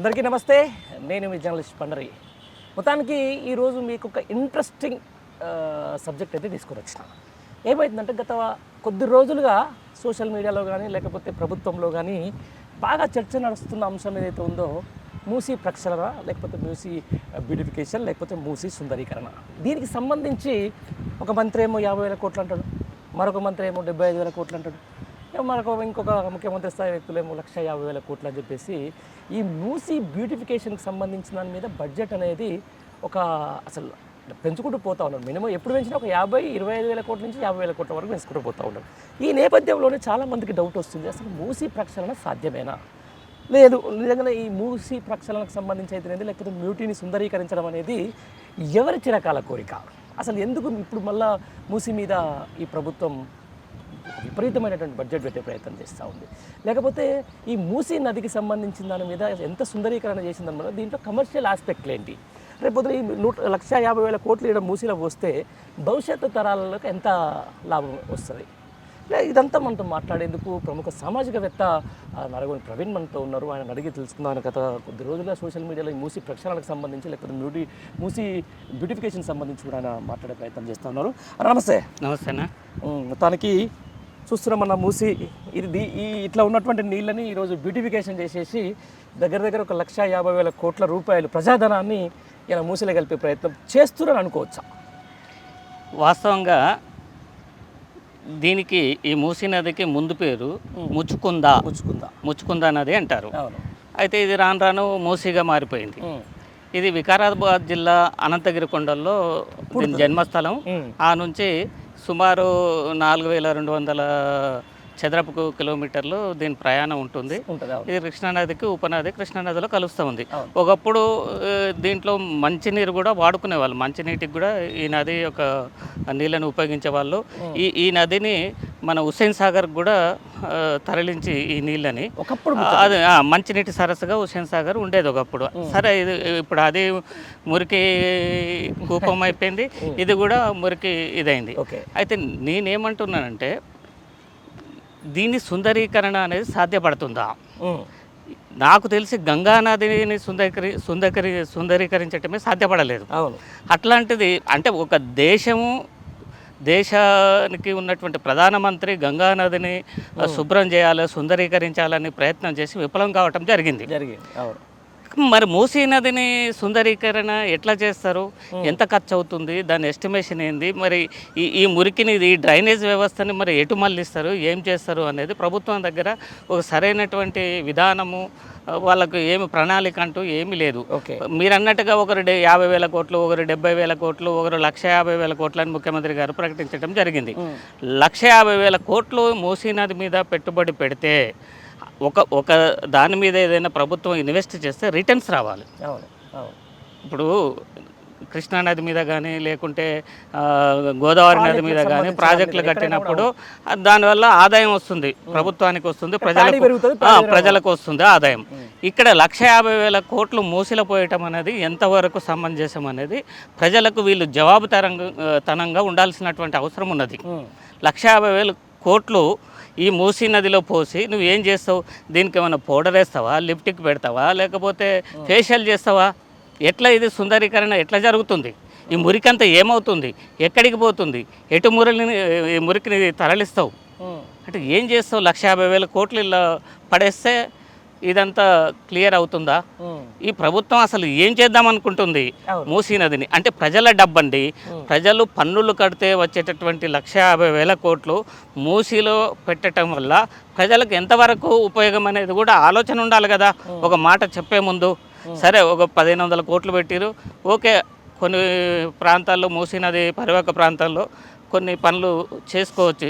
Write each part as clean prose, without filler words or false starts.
అందరికీ నమస్తే. నేను మీ జర్నలిస్ట్ పండరి. మొత్తానికి ఈరోజు మీకు ఒక ఇంట్రెస్టింగ్ సబ్జెక్ట్ అయితే తీసుకొని వచ్చిన. ఏమైందంటే గత కొద్ది రోజులుగా సోషల్ మీడియాలో కానీ లేకపోతే ప్రభుత్వంలో కానీ బాగా చర్చ నడుస్తున్న అంశం ఏదైతే ఉందో మూసీ ప్రక్షాళన, లేకపోతే మూసీ బ్యూటిఫికేషన్, లేకపోతే మూసీ సుందరీకరణ. దీనికి సంబంధించి ఒక మంత్రి ఏమో 50,000 కోట్లు అంటాడు, మరొక మంత్రి ఏమో 75,000 కోట్లు అంటాడు, ఇంకొక ముఖ్యమంత్రి స్థాయి వ్యక్తులేమో 150,000 కోట్లు అని చెప్పేసి ఈ మూసీ బ్యూటిఫికేషన్కి సంబంధించిన దాని మీద బడ్జెట్ అనేది ఒక అసలు పెంచుకుంటూ పోతూ ఉన్నారు. మినిమం ఎప్పుడు పెంచినా ఒక 25,000 కోట్ల నుంచి 50,000 కోట్ల వరకు పెంచుకుంటూ పోతూ ఉన్నారు. ఈ నేపథ్యంలోనే చాలామందికి డౌట్ వస్తుంది, అసలు మూసీ ప్రక్షాళన సాధ్యమేనా? లేదు, నిజంగానే ఈ మూసీ ప్రక్షాళనకు సంబంధించి అయితేనేది లేకపోతే బ్యూటీని సుందరీకరించడం అనేది ఎవరి చిరకాల కోరిక? అసలు ఎందుకు ఇప్పుడు మళ్ళా మూసీ మీద ఈ ప్రభుత్వం విపరీతమైనటువంటి బడ్జెట్ పెట్టే ప్రయత్నం చేస్తూ ఉంది? లేకపోతే ఈ మూసీ నదికి సంబంధించిన దాని మీద ఎంత సుందరీకరణ చేసిందన్నమాట, దీంట్లో కమర్షియల్ ఆస్పెక్ట్లు ఏంటి? రేపు ఈ 150,000 కోట్లు ఇక్కడ మూసీలో వస్తే భవిష్యత్తు తరాలకు ఎంత లాభం వస్తుంది? ఇదంతా మనతో మాట్లాడేందుకు ప్రముఖ సామాజికవేత్త నరగోని ప్రవీణ్ మనతో ఉన్నారు. ఆయన అడిగి తెలుసుకుందాం. గత కొద్ది రోజులుగా సోషల్ మీడియాలో ఈ మూసీ ప్రక్షాళనకు సంబంధించి లేకపోతే మూసీ బ్యూటిఫికేషన్ సంబంధించి కూడా ఆయన మాట్లాడే ప్రయత్నం చేస్తూ ఉన్నారు. నమస్తే. నమస్తేనా. మొత్తానికి చూస్తున్నాం, మన మూసీ ఇట్లా ఉన్నటువంటి నీళ్ళని ఈరోజు బ్యూటిఫికేషన్ చేసేసి దగ్గర ఒక 150,000 కోట్ల రూపాయలు ప్రజాధనాన్ని ఇలా మూసీలో కలిపే ప్రయత్నం చేస్తున్నారని అనుకోవచ్చా? వాస్తవంగా దీనికి ఈ మూసీ నదికి ముందు పేరు ముచ్చుకుందా నది అంటారు. అయితే ఇది రాను రాను మూసీగా మారిపోయింది. ఇది వికారాబాద్ జిల్లా అనంతగిరి కొండల్లో దీని జన్మస్థలం. ఆ నుంచి సుమారు 4,200 చదరపు కిలోమీటర్లు దీని ప్రయాణం ఉంటుంది. ఇది కృష్ణానదికి ఉపనది, కృష్ణానదిలో కలుస్తూ ఉంది. ఒకప్పుడు దీంట్లో మంచినీరు కూడా వాడుకునేవాళ్ళు, మంచినీటికి కూడా ఈ నది యొక్క నీళ్ళని ఉపయోగించేవాళ్ళు. ఈ నదిని మన హుస్సేన్ సాగర్ కూడా తరలించి ఈ నీళ్ళని అది మంచినీటి సరస్సుగా హుస్సేన్ సాగర్ ఉండేది ఒకప్పుడు. సరే, ఇది ఇప్పుడు అది మురికి కూపం అయిపోయింది, ఇది కూడా మురికి ఇదైంది. అయితే నేనేమంటున్నానంటే దీని సుందరీకరణ అనేది సాధ్యపడుతుందా? నాకు తెలిసి గంగా నదిని సుందరీకరించటమే సాధ్యపడలేదు. అట్లాంటిది అంటే ఒక దేశానికి ఉన్నటువంటి ప్రధానమంత్రి గంగా నదిని శుభ్రం చేయాలి, సుందరీకరించాలని ప్రయత్నం చేసి విఫలం కావటం జరిగింది. మరి మూసీ నదిని సుందరీకరణ ఎట్లా చేస్తారు? ఎంత ఖర్చు అవుతుంది? దాని ఎస్టిమేషన్ ఏంది? మరి ఈ మురికిని, ఈ డ్రైనేజ్ వ్యవస్థని మరి ఎటు మళ్ళిస్తారు, ఏం చేస్తారు అనేది ప్రభుత్వం దగ్గర ఒక సరైనటువంటి విధానము, వాళ్ళకు ఏమి ప్రణాళిక అంటూ ఏమీ లేదు. మీరు అన్నట్టుగా ఒకరు 50,000 కోట్లు, ఒకరు 70,000 కోట్లు, ఒకరు 150,000 కోట్లు అని ముఖ్యమంత్రి గారు ప్రకటించడం జరిగింది. 150,000 కోట్లు మూసీ నది మీద పెట్టుబడి పెడితే ఒక దాని మీద ఏదైనా ప్రభుత్వం ఇన్వెస్ట్ చేస్తే రిటర్న్స్ రావాలి. ఇప్పుడు కృష్ణానది మీద కానీ లేకుంటే గోదావరి నది మీద కానీ ప్రాజెక్టులు కట్టినప్పుడు దానివల్ల ఆదాయం వస్తుంది, ప్రభుత్వానికి వస్తుంది, ప్రజలకు వస్తుంది ఆదాయం. ఇక్కడ 150,000 కోట్లు మూసిలో పోయటం అనేది ఎంతవరకు సమంజసం అనేది ప్రజలకు వీళ్ళు జవాబుతనంగా ఉండాల్సినటువంటి అవసరం ఉన్నది. 150,000 కోట్లు ఈ మూసీ నదిలో పోసి నువ్వు ఏం చేస్తావు? దీనికి ఏమైనా పౌడర్ వేస్తావా, లిప్టిక్ పెడతావా, లేకపోతే ఫేషియల్ చేస్తావా? ఎట్లా ఇది సుందరీకరణ ఎట్లా జరుగుతుంది? ఈ మురికంతా ఏమవుతుంది? ఎక్కడికి పోతుంది? ఎటు మురికిని తరలిస్తావు? అంటే ఏం చేస్తావు? 150,000 కోట్లు ఇలా పడేస్తే ఇదంతా క్లియర్ అవుతుందా? ఈ ప్రభుత్వం అసలు ఏం చేద్దాం అనుకుంటుంది మూసీ నదిని? అంటే ప్రజల డబ్బండి, ప్రజలు పన్నులు కడితే వచ్చేటటువంటి 150,000 కోట్లు మూసీలో పెట్టడం వల్ల ప్రజలకు ఎంతవరకు ఉపయోగం అనేది కూడా ఆలోచన ఉండాలి కదా. ఒక మాట చెప్పే ముందు సరే ఒక 1,500 కోట్లు పెట్టిరు, ఓకే, కొన్ని ప్రాంతాల్లో మూసీ నది పరివాహక ప్రాంతాల్లో కొన్ని పనులు చేసుకోవచ్చు,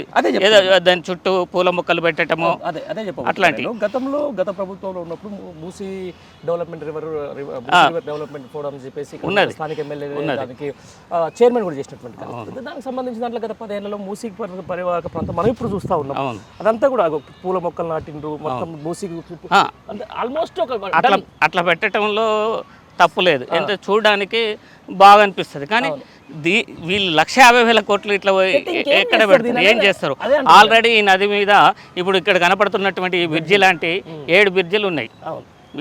దాని చుట్టూ పూల మొక్కలు పెట్టడము అట్లాంటి. గత ప్రభుత్వంలో ఉన్నప్పుడు మూసీ డెవలప్మెంట్ డెవలప్మెంట్ ఫోరం చెప్పేసి ఉన్నది, స్థానిక ఎమ్మెల్యే దానికి చైర్మన్ కూడా చేసినటువంటి దానికి సంబంధించిన దాంట్లో గత 10 ఏళ్లలో మూసీ పరివాహక ప్రాంతం మనం ఇప్పుడు చూస్తూ ఉన్నాం. అదంతా కూడా పూల మొక్కలు నాటిండ్రు, మొత్తం మూసీకి ఆల్మోస్ట్ అట్లా పెట్టడంలో తప్పు లేదు, ఎంత చూడడానికి బాగా అనిపిస్తుంది. కానీ వీళ్ళు 150,000 కోట్లు ఇట్లా ఎక్కడ పెడతారు, ఏం చేస్తారు? ఆల్రెడీ ఈ నది మీద ఇప్పుడు ఇక్కడ కనపడుతున్నటువంటి ఈ బ్రిడ్జి లాంటి 7 బ్రిడ్జిలు ఉన్నాయి.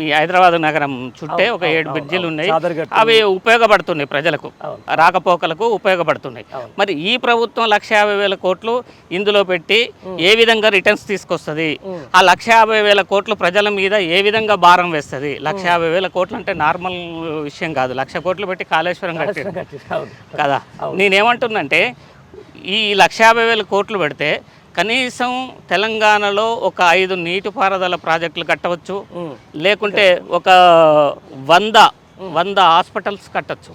ఈ హైదరాబాద్ నగరం చుట్టే ఒక 7 బ్రిడ్జిలు ఉన్నాయి. చాదర్గట్టు. అవి ఉపయోగపడుతున్నాయి ప్రజలకు, అవును. రాకపోకలకు ఉపయోగపడుతున్నాయి. అవును. మరి ఈ ప్రభుత్వం 1,50,000 కోట్లు ఇందులో పెట్టి ఏ విధంగా రిటర్న్స్ తీసుకొస్తుంది? ఆ 1,50,000 కోట్లు ప్రజల మీద ఏ విధంగా భారం వేస్తుంది? 1,50,000 కోట్లు అంటే నార్మల్ విషయం కాదు. 1,00,000 కోట్లు పెట్టి కాళేశ్వరం కట్టారు అవును. కదా. నేనేమంటున్నంటే ఈ 1,50,000 కోట్లు పెడితే కనీసం తెలంగాణలో ఒక 5 నీటిపారుదల ప్రాజెక్టులు కట్టవచ్చు, లేకుంటే ఒక 100 హాస్పిటల్స్ కట్టచ్చు.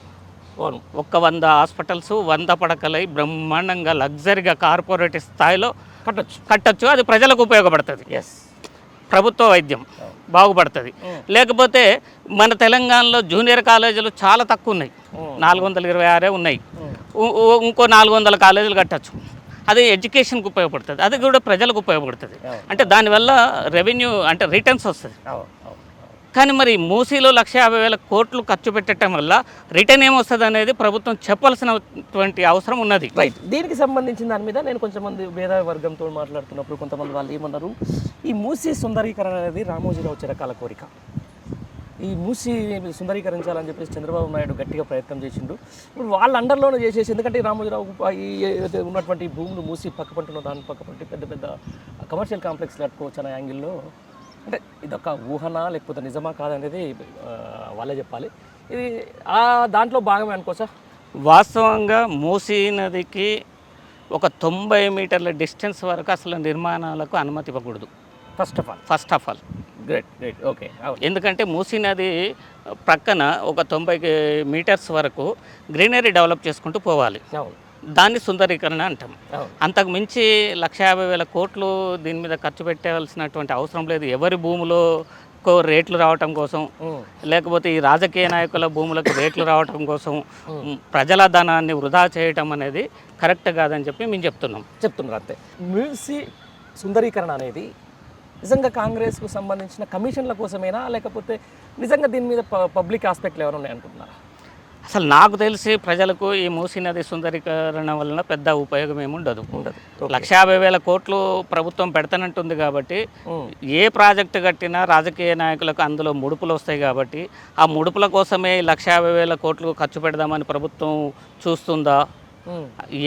అవును. ఒక 100 హాస్పిటల్స్ 100 పడకలై బ్రహ్మాండంగా లగ్జరీగా కార్పొరేట్ స్థాయిలో కట్టచ్చు. అది ప్రజలకు ఉపయోగపడుతుంది. ఎస్, ప్రభుత్వ వైద్యం బాగుపడుతుంది. లేకపోతే మన తెలంగాణలో జూనియర్ కాలేజీలు చాలా తక్కువ ఉన్నాయి, 426 ఉన్నాయి. ఇంకో 400 కాలేజీలు కట్టచ్చు. అది ఎడ్యుకేషన్కి ఉపయోగపడుతుంది, అది కూడా ప్రజలకు ఉపయోగపడుతుంది. అంటే దానివల్ల రెవెన్యూ అంటే రిటర్న్స్ వస్తుంది. కానీ మరి మూసీలో 1,50,000 కోట్లు ఖర్చు పెట్టడం వల్ల రిటర్న్ ఏమొస్తుంది అనేది ప్రభుత్వం చెప్పాల్సినటువంటి అవసరం ఉన్నది. రైట్. దీనికి సంబంధించిన దాని మీద నేను కొంచెం మంది మేధావి వర్గంతో మాట్లాడుతున్నప్పుడు కొంతమంది వాళ్ళు ఏమన్నారు, ఈ మూసీ సుందరీకరణ అనేది రామోజీరావు చిరకాల కోరిక. ఈ మూసీ సుందరీకరించాలని చెప్పేసి చంద్రబాబు నాయుడు గట్టిగా ప్రయత్నం చేసిండు. ఇప్పుడు వాళ్ళ అండర్లోనే చేసేసి, ఎందుకంటే రామోజీరావు ఈ ఉన్నటువంటి భూములు మూసి పక్క పంటున్న దాని పక్క పంటి పెద్ద పెద్ద కమర్షియల్ కాంప్లెక్స్ కట్టుకోవచ్చు అనే యాంగిల్లో, అంటే ఇదొక ఊహనా లేకపోతే నిజమా కాదనేది వాళ్ళే చెప్పాలి. ఇది ఆ దాంట్లో భాగమే అనుకోవచ్చా? వాస్తవంగా మూసీ నదికి ఒక 90 మీటర్ల డిస్టెన్స్ వరకు అసలు నిర్మాణాలకు అనుమతి ఇవ్వకూడదు. First of all great great okay. ఎందుకంటే మూసీ నది ప్రక్కన ఒక 90 మీటర్స్ వరకు గ్రీనరీ డెవలప్ చేసుకుంటూ పోవాలి. దాన్ని సుందరీకరణ అంటాం. అంతకు మించి 1,50,000 కోట్లు దీని మీద ఖర్చు పెట్టవలసినటువంటి అవసరం లేదు. ఎవరి భూములో రేట్లు రావటం కోసం, లేకపోతే ఈ రాజకీయ నాయకుల భూములకు రేట్లు రావటం కోసం ప్రజల ధనాన్ని వృధా చేయటం అనేది కరెక్ట్ కాదని చెప్పి మేము చెప్తున్నారు అంతే. మూసీ సుందరీకరణ అనేది నిజంగా కాంగ్రెస్కు సంబంధించిన కమిషన్ల కోసమేనా, లేకపోతే నిజంగా దీని మీద పబ్లిక్ ఆస్పెక్ట్లు ఎవరు ఉన్నాయి అనుకుంటున్నారా? అసలు నాకు తెలిసి ప్రజలకు ఈ మూసీ నది సుందరీకరణ వలన పెద్ద ఉపయోగం ఏమి ఉండదు. 1,50,000 కోట్లు ప్రభుత్వం పెడతానంటుంది కాబట్టి ఏ ప్రాజెక్టు కట్టినా రాజకీయ నాయకులకు అందులో ముడుపులు వస్తాయి కాబట్టి ఆ ముడుపుల కోసమే 1,50,000 కోట్లు ఖర్చు పెడదామని ప్రభుత్వం చూస్తుందా?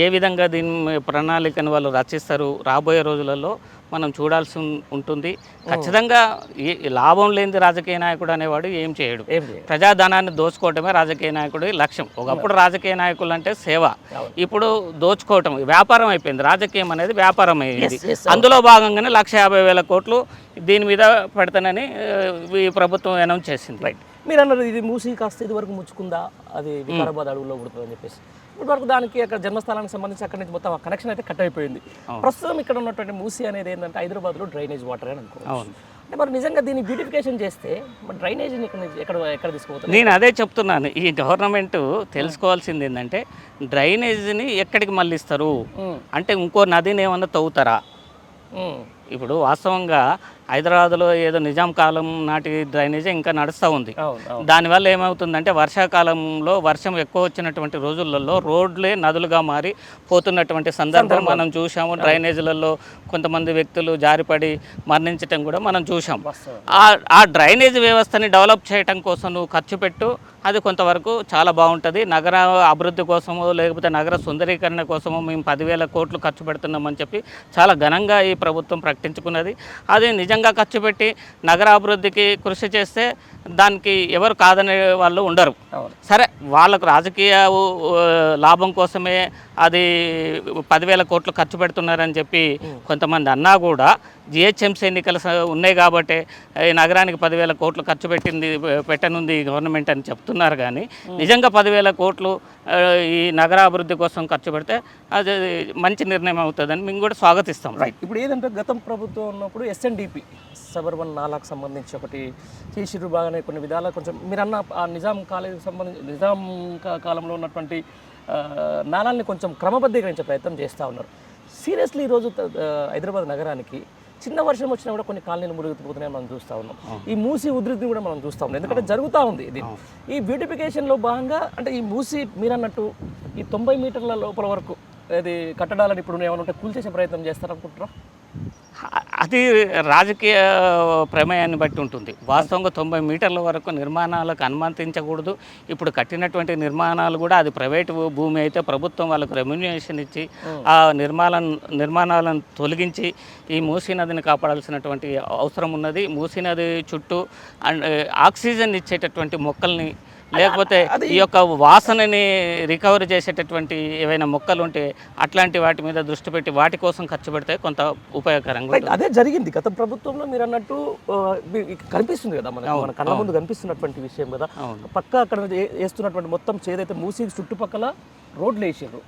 ఏ విధంగా దీని ప్రణాళికను వాళ్ళు రచిస్తారు రాబోయే రోజులలో మనం చూడాల్సి ఉంటుంది. ఖచ్చితంగా లాభం లేని రాజకీయ నాయకుడు అనేవాడు ఏం చేయడు. ప్రజాధనాన్ని దోచుకోవటమే రాజకీయ నాయకుడి లక్ష్యం. ఒకప్పుడు రాజకీయ నాయకులు అంటే సేవ, ఇప్పుడు దోచుకోవటం వ్యాపారం అయిపోయింది. రాజకీయం అనేది వ్యాపారం అయింది. అందులో భాగంగానే 1,50,000 కోట్లు దీని మీద పెడతానని ఈ ప్రభుత్వం అనౌన్స్ చేసింది. రైట్. మీరు అన్నారు ఇది మూసీ కాస్త ఇది వరకు ముచ్చుకుందా, అది వికారాబాద్ అడవుల్లో పుడుతుందని చెప్పేసి. ఇప్పటి వరకు దానికి అక్కడ జన్మస్థానానికి సంబంధించి అక్కడి నుంచి మొత్తం కనెక్షన్ అయితే కట్ అయిపోయింది. ప్రస్తుతం ఇక్కడ ఉన్నటువంటి మూసీ అనేది ఏంటంటే హైదరాబాద్లో డ్రైనేజ్ వాటర్ అని అనుకోవచ్చు. అంటే మరి నిజంగా దీన్ని బ్యూటిఫికేషన్ చేస్తే మరి డ్రైనేజీని ఎక్కడ తీసుకుపోతుంది? నేను అదే చెప్తున్నాను. ఈ గవర్నమెంట్ తెలుసుకోవాల్సింది ఏంటంటే డ్రైనేజీని ఎక్కడికి మళ్ళిస్తారు అంటే ఇంకో నదిని ఏమన్నా తవ్వుతారా? ఇప్పుడు వాస్తవంగా హైదరాబాద్లో ఏదో నిజాం కాలం నాటి డ్రైనేజీ ఇంకా నడుస్తూ ఉంది. దానివల్ల ఏమవుతుందంటే వర్షాకాలంలో వర్షం ఎక్కువ వచ్చినటువంటి రోజులలో రోడ్లే నదులుగా మారి పోతున్నటువంటి సందర్భం మనం చూసాము. డ్రైనేజీలలో కొంతమంది వ్యక్తులు జారిపడి మరణించడం కూడా మనం చూసాం. ఆ డ్రైనేజీ వ్యవస్థని డెవలప్ చేయడం కోసం నువ్వు ఖర్చు పెట్టు, అది కొంతవరకు చాలా బాగుంటుంది. నగర అభివృద్ధి కోసమో లేకపోతే నగర సుందరీకరణ కోసమో మేము 10,000 కోట్లు ఖర్చు పెడుతున్నామని చెప్పి చాలా ఘనంగా ఈ ప్రభుత్వం ప్రకటించుకున్నది. అది నిజంగా ఖర్చు పెట్టి నగరాభివృద్ధికి కృషి చేస్తే దానికి ఎవరు కాదనే వాళ్ళు ఉండరు. సరే, వాళ్ళకు రాజకీయ లాభం కోసమే అది 10,000 కోట్లు ఖర్చు పెడుతున్నారని చెప్పి కొంతమంది అన్నా కూడా జిహెచ్ఎంసీ ఎన్నికలు ఉన్నాయి కాబట్టి ఈ నగరానికి 10,000 కోట్లు ఖర్చు పెట్టనుంది గవర్నమెంట్ అని చెప్తున్నారు. కానీ నిజంగా 10,000 కోట్లు ఈ నగరాభివృద్ధి కోసం ఖర్చు పెడితే అది మంచి నిర్ణయం అవుతుందని మేము కూడా స్వాగతిస్తాం. రైట్. ఇప్పుడు ఏదంటే గతం ప్రభుత్వం ఉన్నప్పుడు ఎస్ఎన్డిపి సబర్బన్ నాలాకు సంబంధించి ఒకటి చేసిరు బాగానే కొన్ని విధాలు. కొంచెం మీరు అన్న ఆ నిజాం కాలేజీకి సంబంధించి నిజాం కాలంలో ఉన్నటువంటి నాళాలని కొంచెం క్రమబద్ధీకరించే ప్రయత్నం చేస్తూ ఉన్నారు. సీరియస్లీ ఈరోజు హైదరాబాద్ నగరానికి చిన్న వర్షం వచ్చినా కూడా కొన్ని కాలనీలు మురుగుతుపోతున్నాయని మనం చూస్తూ ఉన్నాం. ఈ మూసీ ఉధృతిని కూడా మనం చూస్తూ ఉన్నాం, ఎందుకంటే జరుగుతూ ఉంది ఇది. ఈ బ్యూటిఫికేషన్లో భాగంగా అంటే ఈ మూసీ మీరు అన్నట్టు ఈ 90 మీటర్ల లోపల వరకు అది కట్టడాలని ఇప్పుడు ఏమైనా ఉంటే కూల్చేసే ప్రయత్నం చేస్తారనుకుంటారా? అది రాజకీయ ప్రమేయాన్ని బట్టి ఉంటుంది. వాస్తవంగా 90 మీటర్ల వరకు నిర్మాణాలకు అనుమతించకూడదు. ఇప్పుడు కట్టినటువంటి నిర్మాణాలు కూడా అది ప్రైవేటు భూమి అయితే ప్రభుత్వం వాళ్ళకు రెమ్యునరేషన్ ఇచ్చి ఆ నిర్మాణాలను తొలగించి ఈ మూసీ నదిని కాపాడాల్సినటువంటి అవసరం ఉన్నది. మూసీ నది చుట్టూ ఆక్సిజన్ ఇచ్చేటటువంటి మొక్కల్ని, లేకపోతే ఈ యొక్క వాసనని రికవరీ చేసేటటువంటి ఏవైనా మొక్కలు ఉంటే అట్లాంటి వాటి మీద దృష్టి పెట్టి వాటి కోసం ఖర్చు పెడితే కొంత ఉపయోగకరంగా ఉంటుంది. అదే జరిగింది గత ప్రభుత్వంలో. మీరు అన్నట్టు కనిపిస్తుంది కదా మన కళ్ళ ముందు కనిపిస్తున్నటువంటి విషయం కదా. పక్క అక్కడ వేస్తున్నటువంటి మొత్తం ఏదైతే మూసీ చుట్టుపక్కల రోడ్లు వేసారు.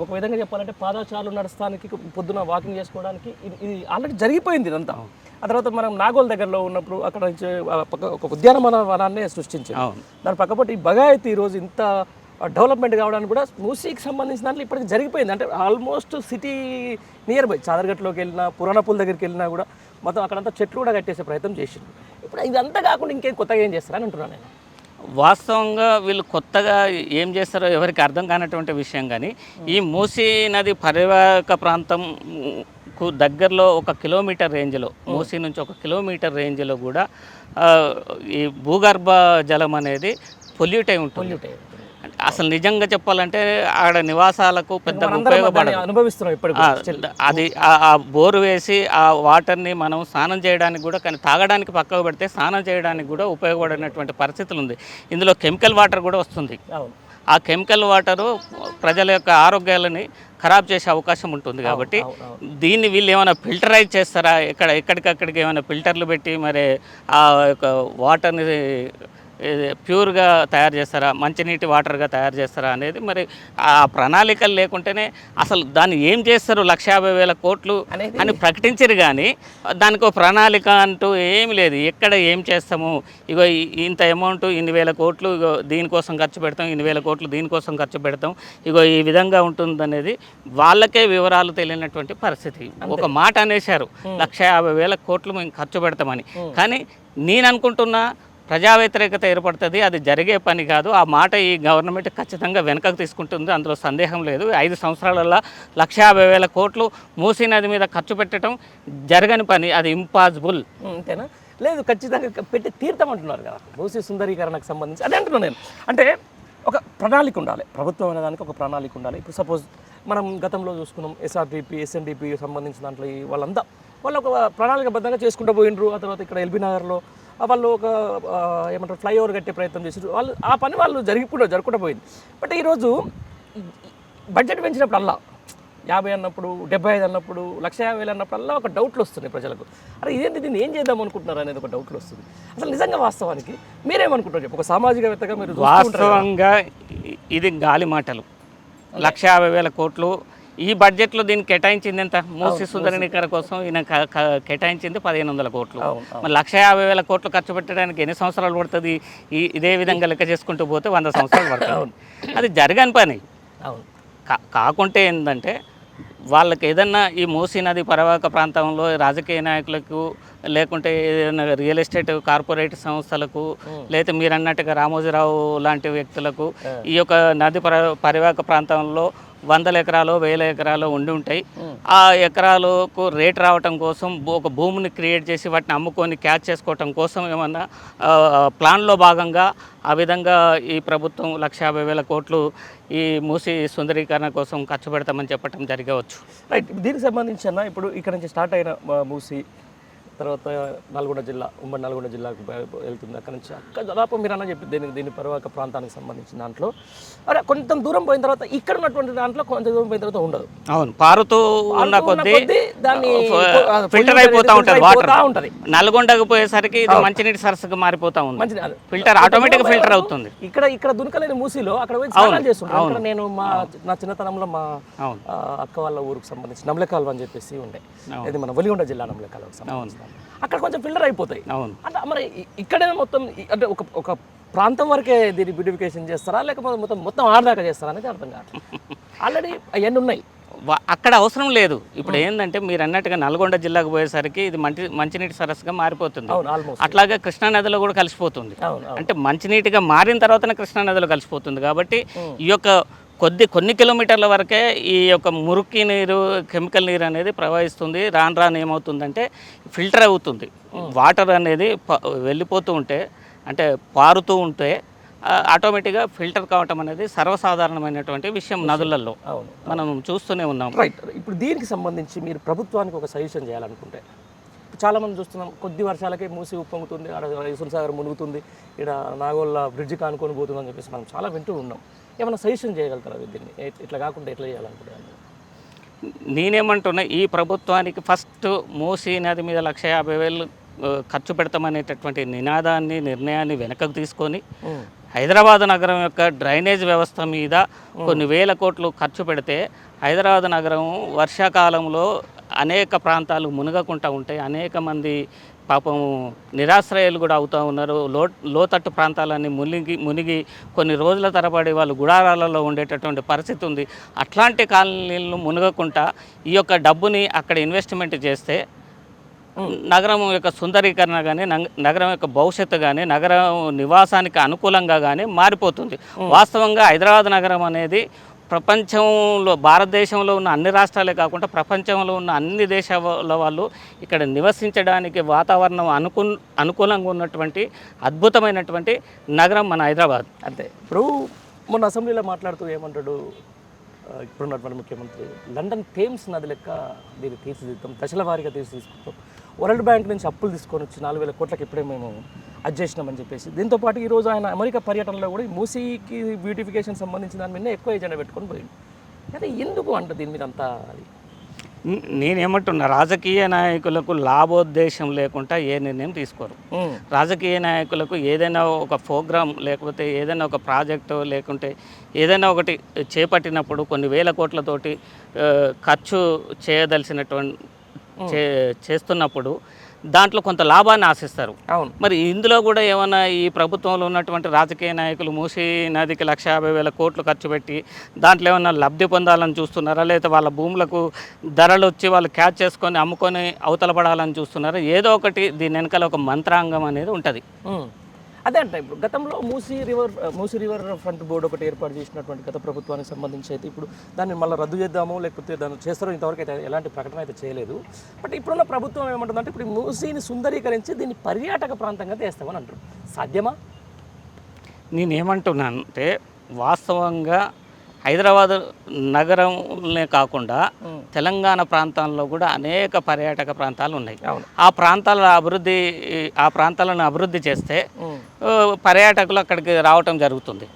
ఒక విధంగా చెప్పాలంటే పాదచారులు నడస్తానికి, పొద్దున వాకింగ్ చేసుకోవడానికి ఇది ఆల్రెడీ జరిగిపోయింది ఇదంతా. ఆ తర్వాత మనం నాగోల్ దగ్గరలో ఉన్నప్పుడు అక్కడ నుంచి ఒక ఉద్యానవనాన్ని సృష్టించారు. దాని పక్కపట్టి ఈ బగాయతీ ఈరోజు ఇంత డెవలప్మెంట్ కావడానికి కూడా మూసీకి సంబంధించిన దాంట్లో ఇప్పటికి జరిగిపోయింది. అంటే ఆల్మోస్ట్ సిటీ నియర్ బై చాదర్గట్లోకి వెళ్ళినా, పురాణపూల్ దగ్గరికి వెళ్ళినా కూడా మొత్తం అక్కడంతా చెట్లు కూడా కట్టేసే ప్రయత్నం చేసింది. ఇప్పుడు ఇదంతా కాకుండా ఇంకేం కొత్తగా ఏం చేస్తారని అంటున్నాను నేను. వాస్తవంగా వీళ్ళు కొత్తగా ఏం చేస్తారో ఎవరికి అర్థం కానటువంటి విషయం. కానీ ఈ మూసీ నది పరివాహక ప్రాంతంకు దగ్గరలో 1 కిలోమీటర్ రేంజ్లో, మూసీ నుంచి 1 కిలోమీటర్ రేంజ్లో కూడా ఈ భూగర్భ జలం అనేది పొల్యూట్ అయి ఉంటుంది. అసలు నిజంగా చెప్పాలంటే ఆడ నివాసాలకు పెద్ద ఉపయోగపడదు. అది ఆ బోరు వేసి ఆ వాటర్ని మనం స్నానం చేయడానికి కూడా, కానీ తాగడానికి పక్కకు పెడితే స్నానం చేయడానికి కూడా ఉపయోగపడినటువంటి పరిస్థితులు ఉంది. ఇందులో కెమికల్ వాటర్ కూడా వస్తుంది. ఆ కెమికల్ వాటరు ప్రజల యొక్క ఆరోగ్యాలని ఖరాబ్ చేసే అవకాశం ఉంటుంది. కాబట్టి దీన్ని వీళ్ళు ఏమైనా ఫిల్టరైజ్ చేస్తారా, ఎక్కడికక్కడికి ఏమైనా ఫిల్టర్లు పెట్టి మరి ఆ యొక్క వాటర్ని ప్యూర్గా తయారు చేస్తారా, మంచినీటి వాటర్గా తయారు చేస్తారా అనేది మరి ఆ ప్రణాళికలు లేకుంటేనే అసలు దాన్ని ఏం చేస్తారు. 1,50,000 కోట్లు అని ప్రకటించరు, కానీ దానికి ఒక ప్రణాళిక అంటూ ఏమి లేదు. ఎక్కడ ఏం చేస్తాము, ఇగో ఇంత అమౌంట్, ఇన్ని వేల కోట్లు ఇగో దీనికోసం ఖర్చు పెడతాం, ఇన్ని వేల కోట్లు దీనికోసం ఖర్చు పెడతాం, ఇగో ఈ విధంగా ఉంటుందనేది వాళ్ళకే వివరాలు తెలియనటువంటి పరిస్థితి. ఒక మాట అనేశారు, 1,50,000 కోట్లు మేము ఖర్చు పెడతామని. కానీ నేను అనుకుంటున్నా ప్రజా వ్యతిరేకత ఏర్పడుతుంది. అది జరిగే పని కాదు. ఆ మాట ఈ గవర్నమెంట్ ఖచ్చితంగా వెనకకు తీసుకుంటుంది, అందులో సందేహం లేదు. 5 సంవత్సరాలలో 1,50,000 కోట్లు మూసీ నది మీద ఖర్చు పెట్టడం జరగని పని, అది ఇంపాసిబుల్. అంతేనా? లేదు, ఖచ్చితంగా పెట్టి తీర్థమంటున్నారు కదా మూసీ సుందరీకరణకు సంబంధించి. అదే అంటున్నాను నేను. అంటే ఒక ప్రణాళిక ఉండాలి, ప్రభుత్వం అనే దానికి ఒక ప్రణాళిక ఉండాలి. ఇప్పుడు సపోజ్ మనం గతంలో చూసుకున్నాం, SRDP, SNDP సంబంధించిన దాంట్లో వాళ్ళు ఒక ప్రణాళికబద్ధంగా చేసుకుంటూ పోయినరు. ఆ తర్వాత ఇక్కడ ఎల్బీ నగర్లో వాళ్ళు ఒక ఏమంటారు ఫ్లైఓవర్ కట్టే ప్రయత్నం చేసారు. ఆ పని వాళ్ళు జరుపుకుంటూ పోయింది. బట్ ఈరోజు బడ్జెట్ పెంచినప్పుడల్లా 50 అన్నప్పుడు, 75 అన్నప్పుడు, 1,50,000 అన్నప్పుడల్లా ఒక డౌట్లు వస్తున్నాయి ప్రజలకు. అరే ఇదేంటి, దీన్ని ఏం చేద్దాం అనుకుంటున్నారు అనేది ఒక డౌట్లు వస్తుంది. అసలు నిజంగా వాస్తవానికి మీరేమనుకుంటారు చెప్పు, ఒక సామాజికవేత్తగా మీరు? వాస్తవంగా ఇది గాలి మాటలు. 1,50,000 కోట్లు ఈ బడ్జెట్లో దీన్ని కేటాయించింది ఎంత? మూసీ సుందరీకరణ కోసం ఈయన కేటాయించింది 1,500 కోట్లు. మరి 1,50,000 కోట్లు ఖర్చు పెట్టడానికి ఎన్ని సంవత్సరాలు పడుతుంది? ఇదే విధంగా లెక్క చేసుకుంటూ పోతే 100 సంవత్సరాలు పడుతుంది. అది జరగని పని. కాకుంటే ఏంటంటే వాళ్ళకి ఏదన్నా ఈ మూసీ నది పరివాహక ప్రాంతంలో రాజకీయ నాయకులకు, లేకుంటే ఏదైనా రియల్ ఎస్టేట్ కార్పొరేట్ సంస్థలకు, లేదా మీరు అన్నట్టుగా రామోజీరావు లాంటి వ్యక్తులకు ఈ యొక్క నది పరివాహక ప్రాంతంలో 100 ఎకరాలు 1000 ఎకరాలు ఉండి ఉంటాయి. ఆ ఎకరాలకు రేట్ రావటం కోసం ఒక భూమిని క్రియేట్ చేసి వాటిని అమ్ముకొని క్యాచ్ చేసుకోవటం కోసం ఏమన్నా ప్లాన్లో భాగంగా ఆ విధంగా ఈ ప్రభుత్వం 1,50,000 కోట్లు ఈ మూసీ సుందరీకరణ కోసం ఖర్చు పెడతామని చెప్పడం జరగవచ్చు. రైట్. దీనికి సంబంధించి అన్న ఇప్పుడు ఇక్కడ నుంచి స్టార్ట్ అయిన మూసీ తర్వాత నల్గొండ జిల్లా, ఉమ్మడి నల్గొండ జిల్లాకు వెళ్తుంది. అక్కడ నుంచి దాదాపు మీరు అన్న చెప్పి దీని పరివాహక ప్రాంతానికి సంబంధించిన దాంట్లో అరే కొంత దూరం పోయిన తర్వాత ఇక్కడ ఉన్నటువంటి దాంట్లో కొంత దూరం పోయిన తర్వాత ఉండదు. అవును, పారుతూ ఉన్న కొద్దీ దాన్ని ఫిల్టర్ అయిపోతూ ఉంటుంది వాటర్. నల్గొండకు పోయేసరికి ఇది మంచినీటి సరస్సుగా మారిపోతా ఉంది. ఫిల్టర్ ఆటోమేటిక్ ఫిల్టర్ అవుతుంది. ఇక్కడ దునకలేని మూసీలో అక్కడ పోయి స్నానాలు చేస్తుంటారు. నేను నా చిన్నతనంలో మా అక్క వాళ్ళ ఊరికి సంబంధించి నమ్లెకాల్వ అని చెప్పేసి ఉండే, ఇది మన ఒలిగొండ జిల్లా నమ్లెకాల్వకు సంబంధించి. అక్కడ కొంచెం ఫిల్టర్ అయిపోతాయి. అంటే మరి ఇక్కడే మొత్తం అంటే ఒక ప్రాంతం వరకే దీన్ని బ్యూటిఫికేషన్ చేస్తారా, లేకపోతే మొత్తం ఆడదాకా చేస్తారా అనేది అర్థం కాదు. ఆల్రెడీ అవన్నీ ఉన్నాయి, అక్కడ అవసరం లేదు. ఇప్పుడు ఏంటంటే మీరు అన్నట్టుగా నల్గొండ జిల్లాకు పోయేసరికి ఇది మంచినీటి సరస్సుగా మారిపోతుంది. అట్లాగే కృష్ణానదిలో కూడా కలిసిపోతుంది. అంటే మంచినీటిగా మారిన తర్వాతనే కృష్ణానదిలో కలిసిపోతుంది. కాబట్టి ఈ యొక్క కొన్ని కిలోమీటర్ల వరకే ఈ యొక్క మురికి నీరు కెమికల్ నీరు అనేది ప్రవహిస్తుంది. రాను రాను ఏమవుతుందంటే ఫిల్టర్ అవుతుంది. వాటర్ అనేది వెళ్ళిపోతూ ఉంటే అంటే పారుతూ ఉంటే ఆటోమేటిక్గా ఫిల్టర్ కావటం అనేది సర్వసాధారణమైనటువంటి విషయం నదులలో మనం చూస్తూనే ఉన్నాం. రైట్. ఇప్పుడు దీనికి సంబంధించి మీరు ప్రభుత్వానికి ఒక సజెషన్ చేయాలనుకుంటే, చాలామంది చూస్తున్నాం కొద్ది వర్షాలకే మూసి ఉప్పొంగుతుంది, ఆడ హుస్సేన్ మునుగుతుంది, ఇక్కడ నాగోళ్ళ బ్రిడ్జ్ కానుకొని పోతుంది అని చెప్పేసి మనం చాలా వింటూ ఉన్నాం. ఏమైనా సజెషన్ చేయగలుగుతారా దీన్ని, ఇట్లా కాకుండా ఎట్లా చేయాలనుకుంటున్నాను? నేనేమంటున్నా, ఈ ప్రభుత్వానికి ఫస్ట్ మూసీ నది మీద 150,000 ఖర్చు పెడతామనేటటువంటి నిర్ణయాన్ని వెనకకు తీసుకొని హైదరాబాద్ నగరం యొక్క డ్రైనేజ్ వ్యవస్థ మీద కొన్ని వేల కోట్లు ఖర్చు పెడితే హైదరాబాద్ నగరం వర్షాకాలంలో అనేక ప్రాంతాలు మునగకుండా ఉంటాయి. అనేక మంది పాపం నిరాశ్రయాలు కూడా అవుతూ ఉన్నారు. లోతట్టు ప్రాంతాలన్నీ మునిగి కొన్ని రోజుల తరబడి వాళ్ళు గుడారాలలో ఉండేటటువంటి పరిస్థితి ఉంది. అట్లాంటి కాలనీలను మునగకుండా ఈ యొక్క డబ్బుని అక్కడ ఇన్వెస్ట్మెంట్ చేస్తే నగరం యొక్క సుందరీకరణ కానీ నగరం యొక్క భవిష్యత్తు కానీ నగరం నివాసానికి అనుకూలంగా కానీ మారిపోతుంది. వాస్తవంగా హైదరాబాద్ నగరం అనేది ప్రపంచంలో భారతదేశంలో ఉన్న అన్ని రాష్ట్రాలే కాకుండా ప్రపంచంలో ఉన్న అన్ని దేశాల వాళ్ళు ఇక్కడ నివసించడానికి వాతావరణం అనుకూలంగా ఉన్నటువంటి అద్భుతమైనటువంటి నగరం మన హైదరాబాద్. అంతే. ఇప్పుడు మొన్న అసెంబ్లీలో మాట్లాడుతూ ఏమంటాడు ఇప్పుడున్నటువంటి ముఖ్యమంత్రి, లండన్ థేమ్స్ నది లెక్క దీన్ని తీర్చిదిద్దాం, దశల వారీగా తీర్చిదిద్దాం, వరల్డ్ బ్యాంక్ నుంచి అప్పులు తీసుకొని వచ్చి 4,000 కోట్లకి ఇప్పుడే మేము చేసినామని చెప్పేసి. దీంతోపాటు ఈరోజు ఆయన అమెరికా పర్యటనలో కూడా మూసీకి బ్యూటిఫికేషన్ సంబంధించిన దాని మీద ఎక్కువ ఎజెండా పెట్టుకొని పోయింది. అయితే ఎందుకు అంట దీని మీద అంతా? నేనేమంటున్నా, రాజకీయ నాయకులకు లాభోద్దేశం లేకుండా ఏ నిర్ణయం తీసుకోరు. రాజకీయ నాయకులకు ఏదైనా ఒక ప్రోగ్రాం లేకపోతే ఏదైనా ఒక ప్రాజెక్టు లేకుంటే ఏదైనా ఒకటి చేపట్టినప్పుడు కొన్ని వేల కోట్లతోటి ఖర్చు చేయదలిసినటువంటి చేస్తున్నప్పుడు దాంట్లో కొంత లాభాన్ని ఆశిస్తారు. అవును. మరి ఇందులో కూడా ఏమన్నా ఈ ప్రభుత్వంలో ఉన్నటువంటి రాజకీయ నాయకులు మూసీ నదికి 150,000 కోట్లు ఖర్చు పెట్టి దాంట్లో ఏమన్నా లబ్ధి పొందాలని చూస్తున్నారా, లేదా వాళ్ళ భూములకు ధరలు వచ్చి వాళ్ళు క్యాచ్ చేసుకొని అమ్ముకొని అవతల పడాలని చూస్తున్నారా? ఏదో ఒకటి దీని వెనకాల ఒక మంత్రాంగం అనేది ఉంటుంది. అదే అంటే ఇప్పుడు గతంలో మూసీ రివర్ ఫ్రంట్ బోర్డు ఒకటి ఏర్పాటు చేసినటువంటి గత ప్రభుత్వానికి సంబంధించి అయితే ఇప్పుడు దాన్ని మళ్ళీ రద్దు చేద్దాము లేకపోతే దాన్ని చేస్తారో ఇంతవరకు అయితే ఎలాంటి ప్రకటన అయితే చేయలేదు. బట్ ఇప్పుడున్న ప్రభుత్వం ఏమంటుందంటే ఇప్పుడు మూసీని సుందరీకరించి దీన్ని పర్యాటక ప్రాంతంగా చేస్తామని అంటారు. సాధ్యమా? నేనేమంటున్నానంటే వాస్తవంగా హైదరాబాద్ నగరంలో కాకుండా తెలంగాణ ప్రాంతాల్లో కూడా అనేక పర్యాటక ప్రాంతాలు ఉన్నాయి. ఆ ప్రాంతాలను అభివృద్ధి చేస్తే పర్యాటకులు అక్కడికి రావటం జరుగుతుంది.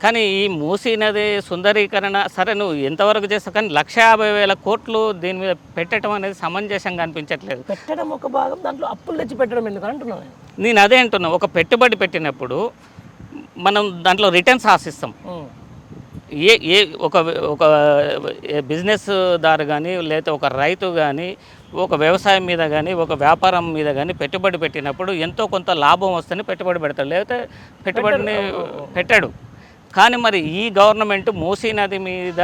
కానీ ఈ మూసీ నది సుందరీకరణ సరే నువ్వు ఎంతవరకు చేస్తావు, కానీ 150,000 కోట్లు దీని మీద పెట్టడం అనేది సమంజసంగా అనిపించట్లేదు. పెట్టడం ఒక భాగం, దాంట్లో అప్పులు తెచ్చి పెట్టడం ఎందుకు అంటున్నాను నేను. అదే అంటున్నా, ఒక పెట్టుబడి పెట్టినప్పుడు మనం దాంట్లో రిటర్న్స్ ఆశిస్తాం. ఒక బిజినెస్ దారు కానీ లేకపోతే ఒక రైతు కానీ ఒక వ్యవసాయం మీద కానీ ఒక వ్యాపారం మీద కానీ పెట్టుబడి పెట్టినప్పుడు ఎంతో కొంత లాభం వస్తేనే పెట్టుబడి పెడతాడు, లేకపోతే పెట్టుబడిని పెట్టాడు. కానీ మరి ఈ గవర్నమెంట్ మూసీ నది మీద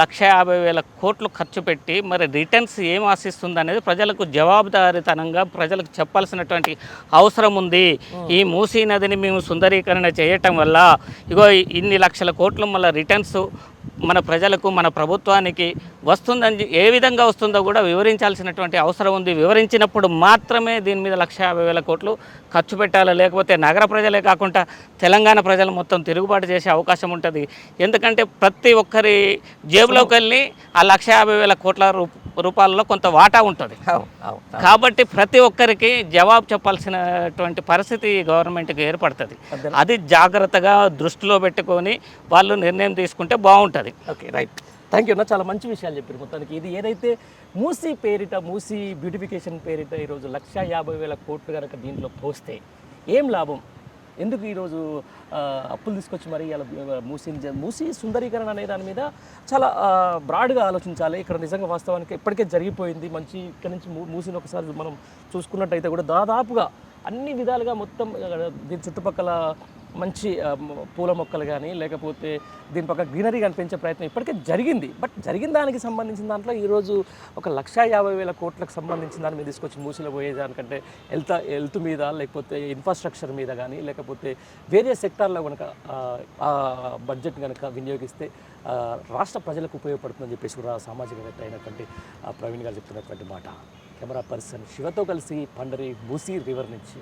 150,000 కోట్లు ఖర్చు పెట్టి మరి రిటర్న్స్ ఏం ఆశిస్తుంది అనేది ప్రజలకు జవాబుదారీతనంగా ప్రజలకు చెప్పాల్సినటువంటి అవసరం ఉంది. ఈ మూసీ నదిని మేము సుందరీకరణ చేయటం వల్ల ఇగో ఇన్ని లక్షల కోట్లు మళ్ళీ రిటర్న్స్ మన ప్రజలకు మన ప్రభుత్వానికి వస్తుందని ఏ విధంగా వస్తుందో కూడా వివరించాల్సినటువంటి అవసరం ఉంది. వివరించినప్పుడు మాత్రమే దీని మీద 150,000 కోట్లు ఖర్చు పెట్టాలి. లేకపోతే నగర ప్రజలే కాకుండా తెలంగాణ ప్రజలు మొత్తం తిరుగుబాటు చేసే అవకాశం ఉంటుంది. ఎందుకంటే ప్రతి ఒక్కరి జేబులోకి వెళ్ళి ఆ 150,000 కోట్ల రూపాయలలో కొంత వాటా ఉంటుంది. కాబట్టి ప్రతి ఒక్కరికి జవాబు చెప్పాల్సినటువంటి పరిస్థితి గవర్నమెంట్కి ఏర్పడుతుంది. అది జాగ్రత్తగా దృష్టిలో పెట్టుకొని వాళ్ళు నిర్ణయం తీసుకుంటే బాగుంటుంది. Okay, right. థ్యాంక్ యూ అన్న, చాలా మంచి విషయాలు చెప్పారు. మొత్తానికి ఇది ఏదైతే మూసీ పేరిట మూసీ బ్యూటిఫికేషన్ పేరిట ఈరోజు 150,000 కోట్లు కనుక దీంట్లో పోస్తే ఏం లాభం, ఎందుకు ఈరోజు అప్పులు తీసుకొచ్చి మరి ఇలా మూసీ సుందరీకరణ అనే దాని మీద చాలా బ్రాడ్గా ఆలోచించాలి. ఇక్కడ నిజంగా వాస్తవానికి ఇప్పటికే జరిగిపోయింది మంచి. ఇక్కడ నుంచి మూసీని ఒకసారి మనం చూసుకున్నట్టయితే కూడా దాదాపుగా అన్ని విధాలుగా మొత్తం దీని చుట్టుపక్కల మంచి పూల మొక్కలు కానీ లేకపోతే దీని పక్క గ్రీనరీ కనిపించే ప్రయత్నం ఇప్పటికే జరిగింది. బట్ జరిగిన దానికి సంబంధించిన దాంట్లో ఈరోజు 1,50,000 కోట్లకు సంబంధించిన దాని మీద తీసుకొచ్చి మూసిలో పోయేదానికంటే హెల్త్ మీద లేకపోతే ఇన్ఫ్రాస్ట్రక్చర్ మీద కానీ లేకపోతే వేరే సెక్టార్లో కనుక ఆ బడ్జెట్ కనుక వినియోగిస్తే రాష్ట్ర ప్రజలకు ఉపయోగపడుతుందని చెప్పేసి కూడా సామాజికవేత్త అయినటువంటి ప్రవీణ్ గారు చెప్తున్నటువంటి మాట. కెమెరా పర్సన్ శివతో కలిసి పండరి మూసీ రివర్ నుంచి